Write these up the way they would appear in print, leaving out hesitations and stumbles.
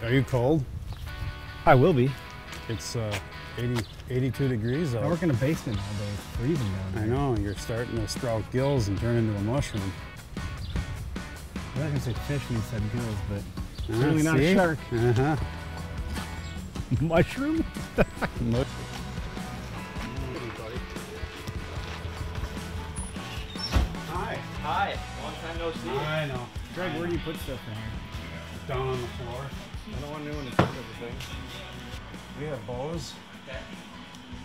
Are you cold? I will be. It's 82 degrees out. I work in a basement all day. It's freezing down there. I know, you're starting to sprout gills and turn into a mushroom. I was going to say fish when you said gills, but really not a shark. Uh-huh. Mushroom? Hi. Hi. Long time no see. I know. Greg, where do you put stuff in here? Down on the floor. I don't want anyone to pick up the things. We have bows Okay.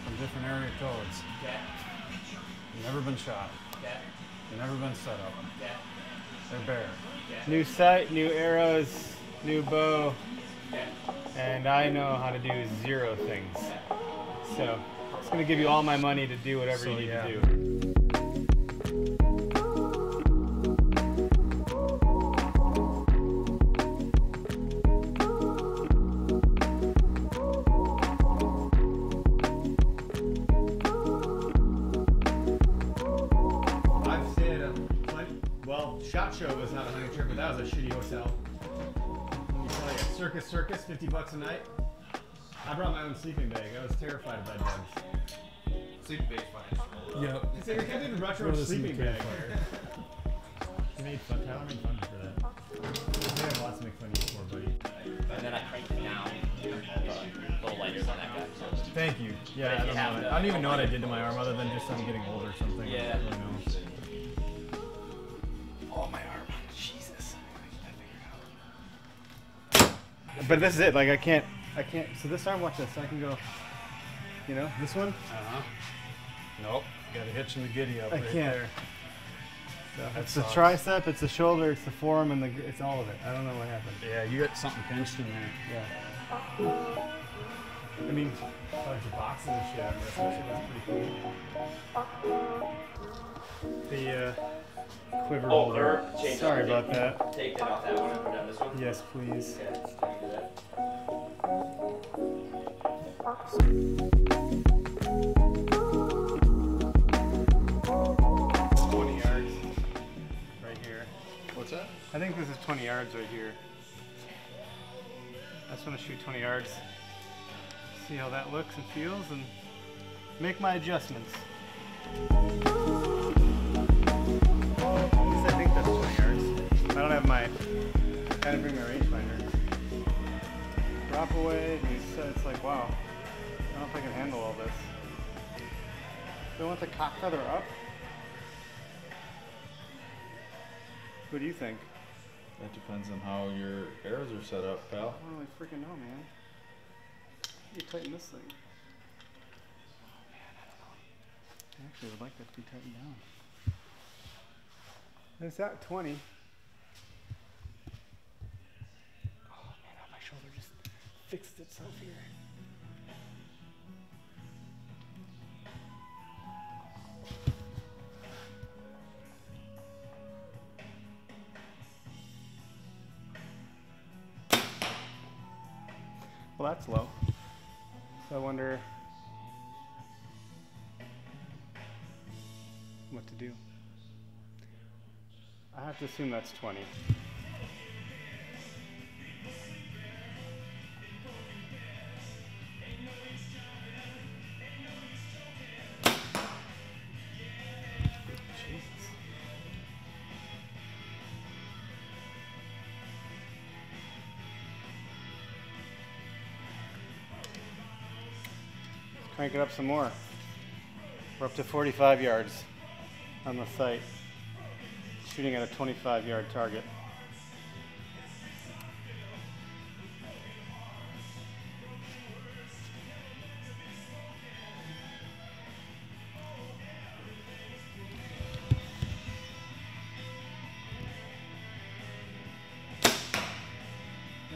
from different area codes. Okay. Never been shot. Okay. Never been set up. Okay. They're bare. New sight, new arrows, new bow, Okay. and I know how to do 0 things. So it's going to give you all my money to do whatever you need to do. I've stayed at well, SHOT Show was not a hunting trip, but that was a shitty hotel. Let me tell you, Circus, 50 bucks a night. I brought my own sleeping bag. I was terrified of bed bugs. Sleeping bag's fine. Yep. So you can't do the retro Throw this in sleeping the bag. campfire. You made fun. Tyler made fun for that. They have lots to make fun of you for, buddy. And then I cranked it down. A little lighter than that guy. So. Thank you. Yeah, But if you have I don't even know what I did to my arm other than just I'm getting old or something. Yeah. I don't really know. Oh, my arm. Jesus. But this is it. Like I can't. So this arm, watch this. I can go. You know, this one. Uh-huh. Nope. Got a hitch in the giddy up I right can't. there. So That it's the sucks. tricep, it's the shoulder, it's the forearm, and it's all of it. I don't know what happened. Yeah, you got something pinched in there. Yeah. I mean, Bunch of boxes and shit. That's pretty cool. the quiver Oh, holder. or change Sorry that. about that. Take it off that one and put it on this one? Yes, please. Okay, let me do that. 20 yards right here. What's that? I think this is 20 yards right here. I just want to shoot 20 yards. See how that looks and feels and make my adjustments. At least I think that's 20 yards. I don't have my, gotta bring my rangefinder. Drop away, and it's like, wow. I don't know if I can handle all this. Do I want the cock feather up? What do you think? That depends on how your arrows are set up, pal. I don't really freaking know, man. How do you tighten this thing? Oh man, I don't know. I actually would like that to be tightened down. It's at 20. Oh man, my shoulder just fixed itself here. Well, that's low. So I wonder what to do. I have to assume that's 20. Jesus. Crank it up some more. We're up to 45 yards on the sight, shooting at a 25-yard target.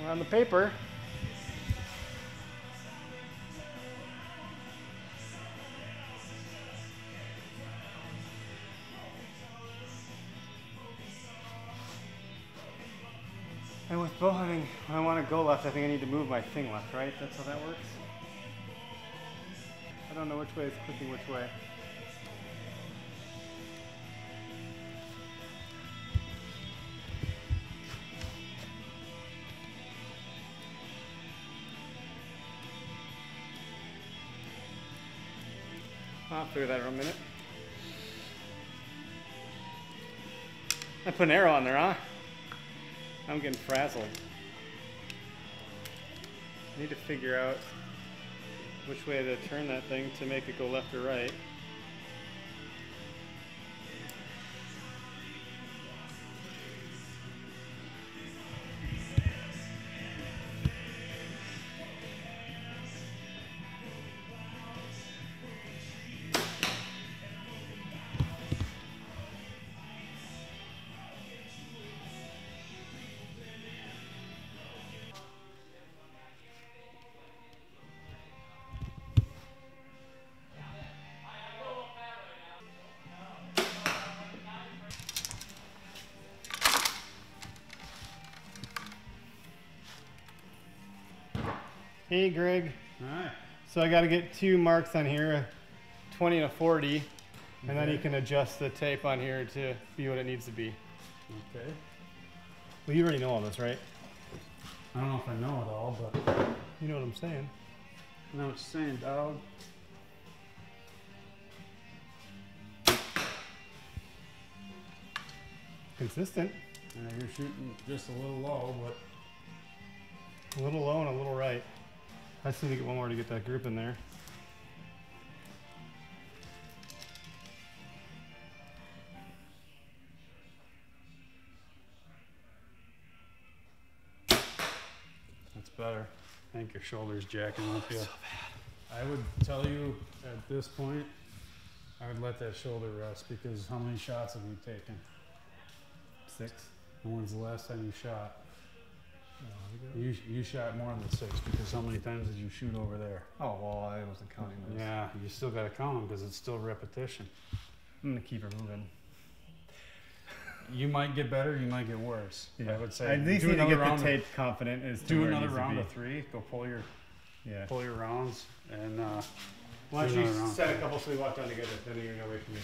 We're on the paper. And with bow hunting, when I want to go left, I think I need to move my thing left, right? That's how that works? I don't know which way is clicking which way. I'll figure that out in a minute. I put an arrow on there, huh? I'm getting frazzled. I need to figure out which way to turn that thing to make it go left or right. Hey Greg. Alright. So I got to get 2 marks on here, a 20 and a 40, and then you can adjust the tape on here to be what it needs to be. Okay. Well, you already know all this, right? I don't know if I know it all, but You know what I'm saying. I know what you're saying, dog. Consistent. You're shooting just a little low, but A little low and a little right. I just need to get one more to get that group in there. that's better. I think your shoulder's jacking up you. So bad. I would tell you at this point, I would let that shoulder rest because how many shots have you taken? 6. And when's the last time you shot? You shot more than 6 because how many times did you shoot over there? Oh, well, I wasn't counting those. Yeah, you still got to count them because it's still repetition. I'm going to keep her moving. You might get better, you might get worse. Yeah. I would say at least do need to another get round the tape confident as to do where it another needs to round be. of 3. Go pull your rounds and Why do don't you another round. set a couple so we walk down together, then you're away from me.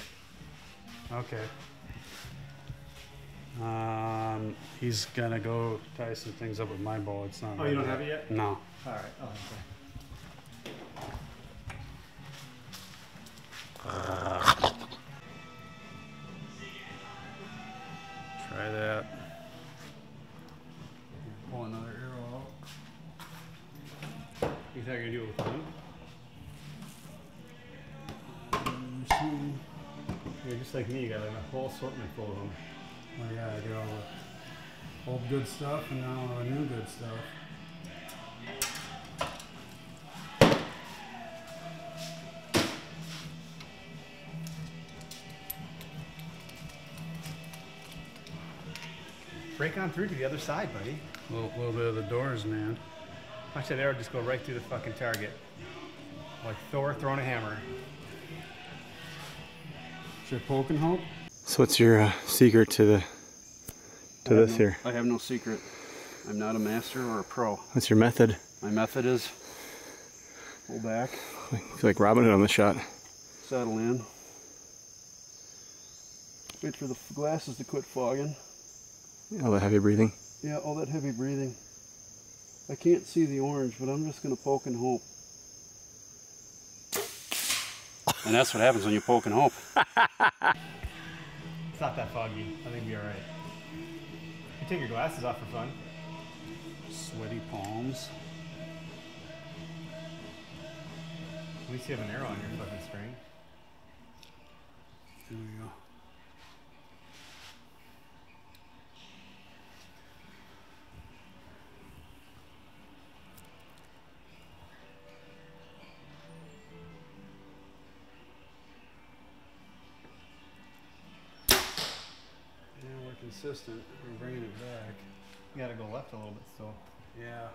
Okay. He's gonna go tie some things up with my bow. It's not. Oh, ready you don't have it yet? No. Alright, oh, okay. Try that. Pull another arrow out. You thought you were going to do it with one? You're just like me, you got a whole assortment full of them. Oh yeah, I got all the old good stuff and now all the new good stuff. Break on through to the other side, buddy. A little bit of the doors, man. Watch that arrow just go right through the fucking target. Like Thor throwing a hammer. Is your poking hope? So what's your secret to this here? I have no secret. I'm not a master or a pro. What's your method? My method is pull back, I feel like robbing it on the shot. settle in, wait for the glasses to quit fogging. All the heavy breathing. Yeah, all that heavy breathing. I can't see the orange, but I'm just going to poke and hope. And that's what happens when you poke and hope. It's not that foggy. I think we'll be alright. You take your glasses off for fun. Sweaty palms. At least you have an arrow on your fucking string. There we go. Yeah, we're consistent. We're bringing it back. You gotta go left a little bit still. Yeah.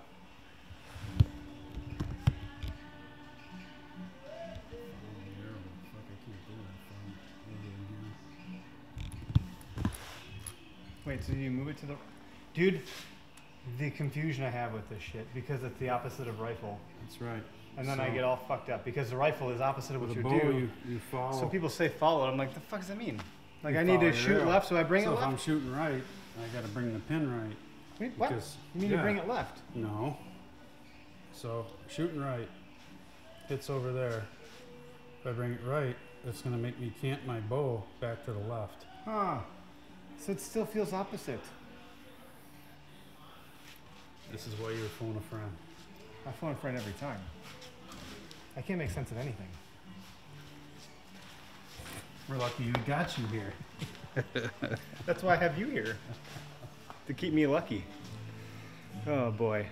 Wait, so you move it to the... Dude, the confusion I have with this shit, because it's the opposite of rifle. That's right. And then So- I get all fucked up, because the rifle is opposite of what With you a bow, do. you follow. So people say follow, I'm like, the fuck does that mean? Like, You I need follow to your shoot arrow. left, so I bring So it if I'm left? shooting right, I got to bring the pin right. Wait, what? because- You mean yeah. to bring it left? No. So shooting right, hits over there. If I bring it right, it's going to make me cant my bow back to the left. Huh. So it still feels opposite. This is why you would phone a friend. I phone a friend every time. I can't make sense of anything. We're lucky we got you here. That's why I have you here. To keep me lucky. Oh boy.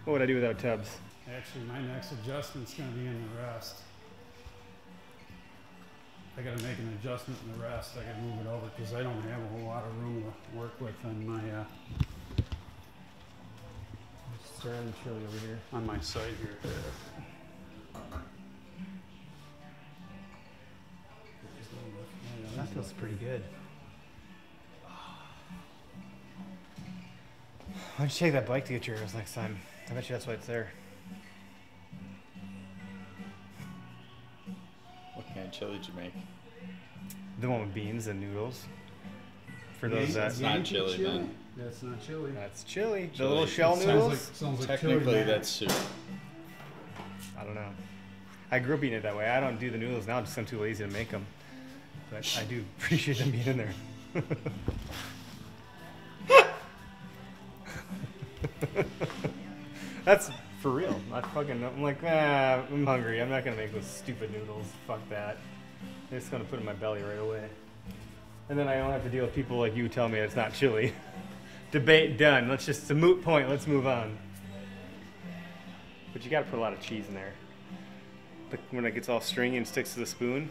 What would I do without Tubbs? Actually, my next adjustment's going to be in the rest. I got to make an adjustment in the rest. I got to move it over because I don't have a whole lot of room to work with on my Stirring the chili over here. on my side here. That feels pretty good. Why don't you take that bike to get your arrows next time? I bet you that's why it's there. What kind of chili did you make? The one with beans and noodles. For those that... It's not chili, man. That's not chili. That's chili. The Chili. little shell Sounds noodles? sounds like Technically, chili. that's soup. I don't know. I grew up eating it that way. I don't do the noodles now just 'cause I'm too lazy to make them. But I do appreciate them being in there. That's for real. I'm like, I'm hungry. I'm not gonna make those stupid noodles. Fuck that. I'm just gonna put it in my belly right away. And then I don't have to deal with people like you tell me it's not chili. Debate done. It's a moot point. Let's move on. But you gotta put a lot of cheese in there. Like when it gets all stringy and sticks to the spoon.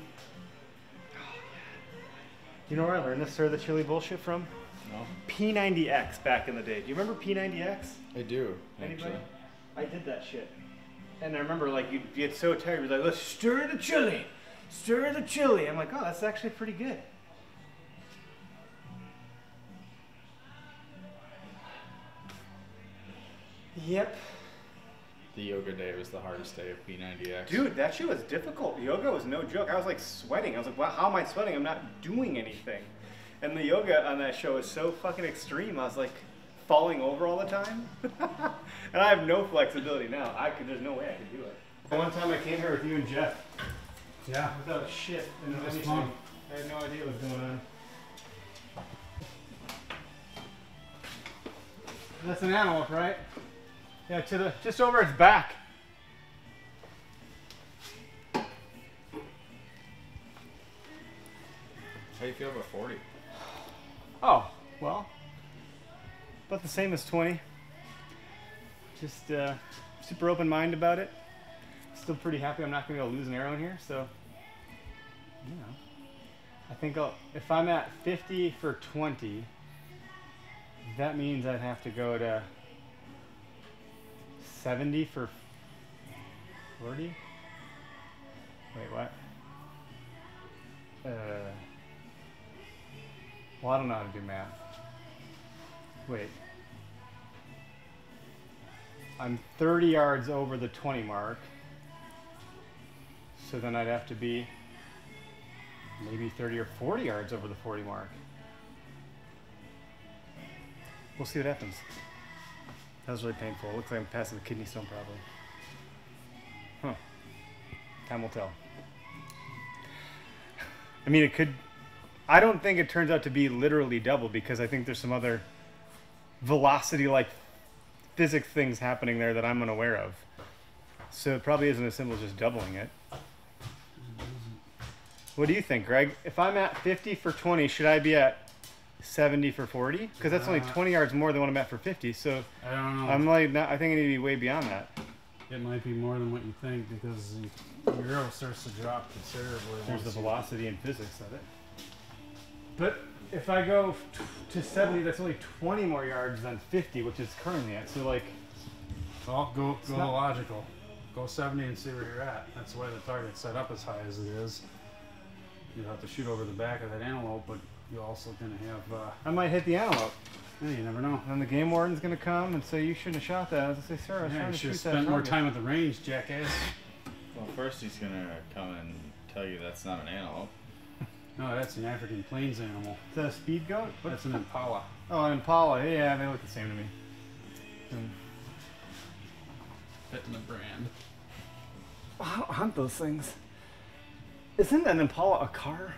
You know where I learned to stir the chili bullshit from? No? P90X back in the day. Do you remember P90X? I do. Anybody? Actually. I did that shit. And I remember like you'd get so tired, you'd be like, let's stir the chili. Stir the chili. I'm like, oh, that's actually pretty good. Yep. The yoga day was the hardest day of P90X. Dude, that shit was difficult. Yoga was no joke. I was like sweating. I was like, wow, how am I sweating? I'm not doing anything. And the yoga on that show is so fucking extreme. I was like falling over all the time. And I have no flexibility now. There's no way I could do it. One time I came here with you and Jeff. Yeah. Without a shit. And That was anything. fun. I had no idea what was going on. That's an antelope, right? Yeah, just over its back. How do you feel about 40? Oh, well, about the same as 20. Just super open mind about it. Still pretty happy I'm not going to be able to lose an arrow in here, so, you know. I think if I'm at 50 for 20, that means I'd have to go to 70 for 40? Wait, what? Well, I don't know how to do math. Wait. I'm 30 yards over the 20 mark. So then I'd have to be maybe 30 or 40 yards over the 40 mark. We'll see what happens. That was really painful. It looks like I'm passing the kidney stone probably. Huh. Time will tell. I mean, it could... I don't think it turns out to be literally double because I think there's some other velocity-like physics things happening there that I'm unaware of. So it probably isn't as simple as just doubling it. What do you think, Greg? If I'm at 50 for 20, should I be at 70 for 40? Because that's only 20 yards more than what I'm at for 50. So I don't know. I'm like, I think I need to be way beyond that. It might be more than what you think because your arrow starts to drop considerably. There's the once you- velocity and physics of it. But if I go to 70, that's only 20 more yards than 50, which is currently at. So like, Well, go not- logical. Go 70 and see where you're at. That's why the target's set up as high as it is. You have to shoot over the back of that antelope, but you're also going to have... I might hit the antelope. you never know. And the game warden's going to come and say, you shouldn't have shot that. I was going to say, sir, I was Yeah, trying you to should have shoot that spent more target." time at the range, jackass. Well, first he's gonna come and tell you that's not an antelope. No, that's an African plains animal. Is that a speed goat? That's an impala. Oh, an impala. Yeah, they look the same to me. Fitting the brand. I don't hunt those things. Isn't an Impala a car?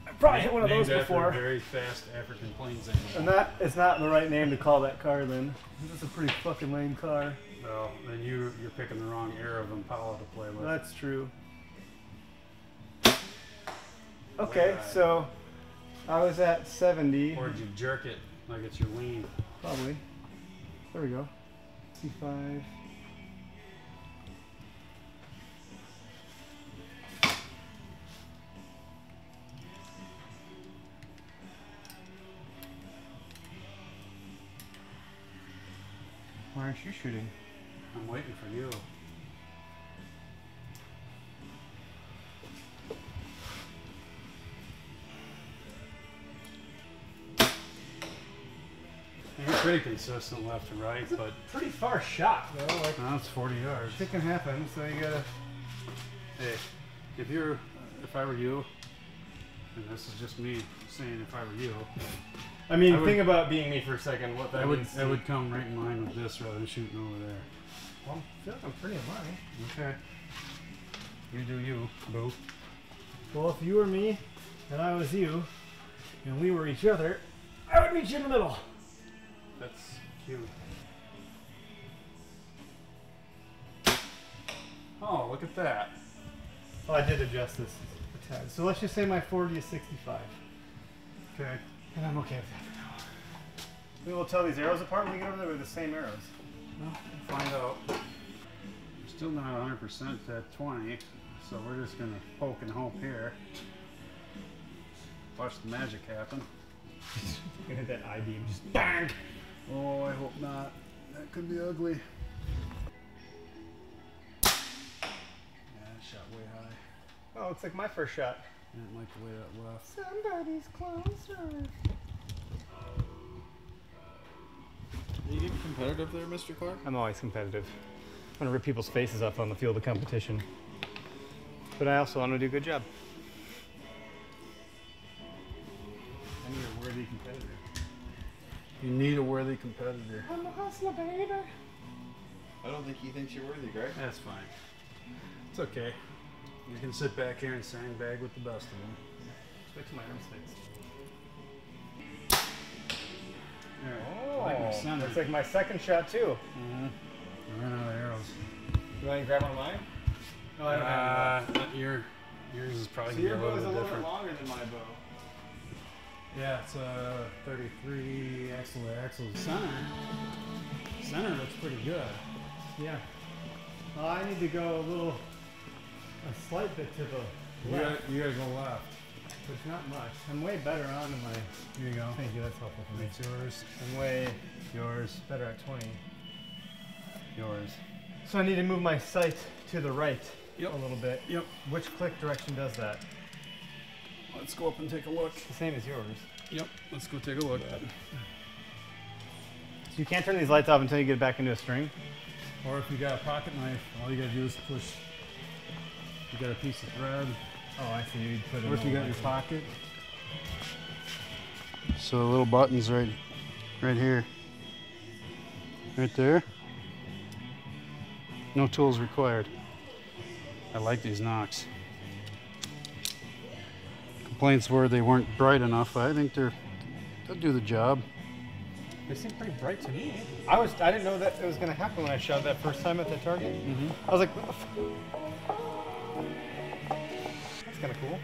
I probably hit one of those Named after before. a very fast African Plains animal. And that is not the right name to call that car then. This is a pretty fucking lame car. Well, then you're picking the wrong era of Impala to play with. That's true. Okay, so I was at 70. Or did you jerk it like it's your lean? Probably. There we go. 65. Why aren't you shooting? I'm waiting for you. You're pretty consistent left to right, but Pretty far shot though. Like now it's 40 yards. it can happen, so you gotta. Hey, if I were you, and this is just me saying if I were you, I mean, I would- think about being me for a second. What that means. I would come right in line with this rather than shooting over there. Well, I feel like I'm pretty in line. Okay. You do you, boo. Well, if you were me and I was you, and we were each other, I would meet you in the middle. That's cute. Oh, look at that. Oh, I did adjust this a tad. So let's just say my 40 is 65. Okay. And I'm okay with that for now. We will tell these arrows apart when we get over there with the same arrows. Well, we'll find out. We're still not 100% at 20, so we're just gonna poke and hope here. Watch the magic happen. You hit that I-beam, just bang! Oh, I hope not. That could be ugly. Yeah, that shot way high. Oh, looks like my first shot. I didn't like the way that left. Somebody's closer. Are you getting competitive there, Mr. Clark? I'm always competitive. I want to rip people's faces off on the field of competition. But I also want to do a good job. I need a worthy competitor. You need a worthy competitor. I'm a hustler, baby. I don't think he thinks you're worthy, Greg. That's fine. It's okay. You can sit back here and sandbag with the best of them. Switch my arm sticks. There. Oh, Like my center. looks like my second shot too. I ran out of arrows. You want to grab one of mine? No, I don't have Yours is probably any. So gonna your be bow a is a little little bit bit different. longer than my bow. Yeah, it's 33 axle to axle. Center looks pretty good. Yeah. Well, I need to go a slight bit to the left, You gotta go left. but not much. I'm way better on in my. Here you go. Thank you. That's helpful for me. It's yours. I'm way Yours. better at 20. Yours. So I need to move my sight to the right Yep. a little bit. Yep. Which click direction does that? Let's go up and take a look. It's the same as yours. Yep. Let's go take a look. So you can't turn these lights off until you get back into a string. Or if you got a pocket knife, all you gotta do is push. You got a piece of thread. Oh, I see. You put it. Or if you got your pocket. So the little button's right here. Right there. No tools required. I like these knocks. Complaints were they weren't bright enough. I think they'll do the job. They seem pretty bright to me. I didn't know that it was gonna happen when I shot that first time at the target. I was like, what the f. That's kind of cool.